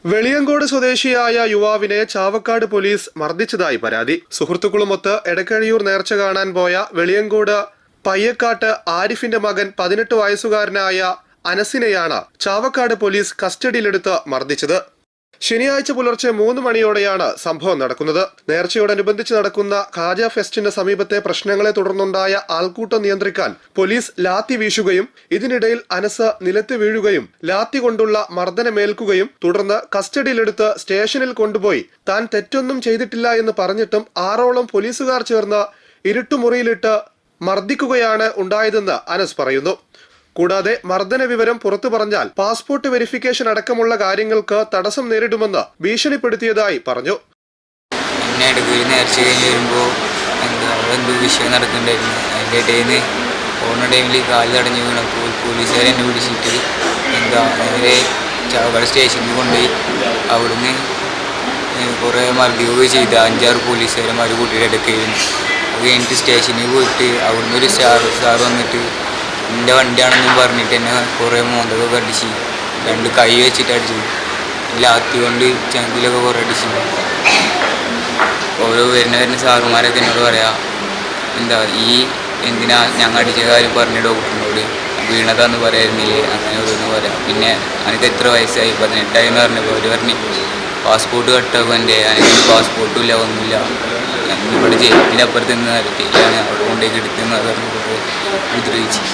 വെളിയങ്കോട് സ്വദേശിയായ യുവാവിനെ ചാവക്കാട് പോലീസ് മർദ്ദിച്ചതായി പരാതി. സുഹൃത്തുക്കളുമൊത്ത് എടക്കഴിയൂർ നേർച്ച കാണാൻ പോയ വെളിയങ്കോട് പയ്യക്കാട്ട് ആരിഫിന്റെ മകൻ 18 വയസ്സുകാരനായ അനസിനെയാണ് ചാവക്കാട് പോലീസ് കസ്റ്റഡിയിലെടുത്ത് മർദ്ദിച്ചത്. ശനിയാഴ്ച പുലർച്ചെ 3 മണിയോടെയാണ് സംഭവം നടക്കുന്നത്. നേർച്ചയോടനുബന്ധിച്ച് നടക്കുന്ന ഖാജ ഫെസ്റ്റിന് സമീപത്തെ പ്രശ്നങ്ങളെ തുടർന്നുണ്ടായ ആൾക്കൂട്ടം നിയന്ത്രിക്കാൻ പോലീസ് ലാത്തി വീശുകയും ഇതിനിടയിൽ അനസ് നിലത്ത് വീഴുകയും ലാത്തി കൊണ്ടുള്ള മർദ്ദനമേൽക്കുകയും തുടർന്ന് കസ്റ്റഡിയിലെടുത്ത് സ്റ്റേഷനിൽ കൊണ്ടുപോയി താൻ തെറ്റൊന്നും ചെയ്തിട്ടില്ല എന്ന് പറഞ്ഞിട്ടും 6ഓളം പോലീസുകാർ ചേർന്ന് ഇരുട്ടുമുറിയിലിട്ട് മർദ്ദിക്കുകയാണ് ഉണ്ടായതെന്ന് അനസ് പറയുന്നു. കൂടാതെ മർദ്ദന വിവരം പുറത്തു പറഞ്ഞാൽ പാസ്പോർട്ട് വെരിഫിക്കേഷൻ അടക്കമുള്ള കാര്യങ്ങൾക്ക് തടസ്സം നേരിടുമെന്ന് ഭീഷണിപ്പെടുത്തിയതായി പറഞ്ഞു. നേർച്ച കഴിഞ്ഞ് വരുമ്പോൾ എന്തോ വിഷയം നടക്കുന്നുണ്ടായിരുന്നു. അതിൻ്റെ ഇടയിൽ നിന്ന് പോകുന്ന ടൈമിൽ കാല് തടഞ്ഞു വീണപ്പോൾ പോലീസുകാർ എന്നെ പിടിച്ചിട്ട് നേരെ ചാവക്കാട് സ്റ്റേഷനിൽ കൊണ്ടുപോയി അവിടുന്ന് കുറേ മർദ്ദിക്കുകയും ചെയ്ത് 5-6 പോലീസുകാരന്മാർ കൂട്ടിയിട്ട് എടുക്കുകയും അത് കഴിഞ്ഞിട്ട് സ്റ്റേഷനിൽ പോയിട്ട് അവിടുന്ന് ഒരു സാർ വന്നിട്ട് എൻ്റെ വണ്ടിയാണെന്നും പറഞ്ഞിട്ട് എന്നെ കുറേ മോന്തൊക്കെ അടിച്ച് 2 കൈ വെച്ചിട്ട് അടിച്ചു. ലാത്തി കൊണ്ട് ചങ്കിലൊക്കെ കുറേ അടിച്ചു. ഓരോ വരുന്ന സാറുമാരൊക്കെ എന്നോട് പറയാം എന്തിനാ ഞങ്ങൾ അടിച്ച കാര്യം പറഞ്ഞ ഡോക്ടറിനോട് വീണതാന്ന് പറയായിരുന്നില്ലേ, അങ്ങനെ ഓരോന്ന് പറയാം. പിന്നെ എനിക്ക് എത്ര വയസ്സായി 18 എന്ന് പറഞ്ഞപ്പോൾ അവർ പറഞ്ഞു പാസ്പോർട്ട് കട്ടാകും എൻ്റെ, എനിക്ക് പാസ്പോർട്ടും ഇല്ല ഒന്നുമില്ല, ഇവിടെ ജയിലിനപ്പുറത്ത് നിന്ന് നടത്തിയില്ലാണ് അവിടെ കൊണ്ടേക്ക് എടുക്കുന്നത് പറഞ്ഞപ്പോൾ ഉപദ്രവിച്ചു.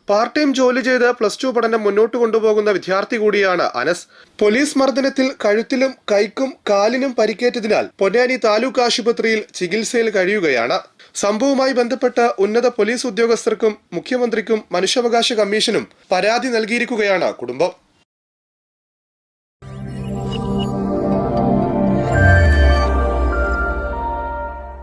പാർട്ട് ടൈം ജോലി ചെയ്ത് +2 പഠനം മുന്നോട്ട് കൊണ്ടുപോകുന്ന വിദ്യാർത്ഥി കൂടിയാണ് അനസ്. പോലീസ് മർദ്ദനത്തിൽ കഴുത്തിലും കൈക്കും കാലിനും പരിക്കേറ്റതിനാൽ പൊന്നാനി താലൂക്ക് ആശുപത്രിയിൽ ചികിത്സയിൽ കഴിയുകയാണ്. സംഭവവുമായി ബന്ധപ്പെട്ട് ഉന്നത പോലീസ് ഉദ്യോഗസ്ഥർക്കും മുഖ്യമന്ത്രിക്കും മനുഷ്യാവകാശ കമ്മീഷനും പരാതി നൽകിയിരിക്കുകയാണ് കുടുംബം.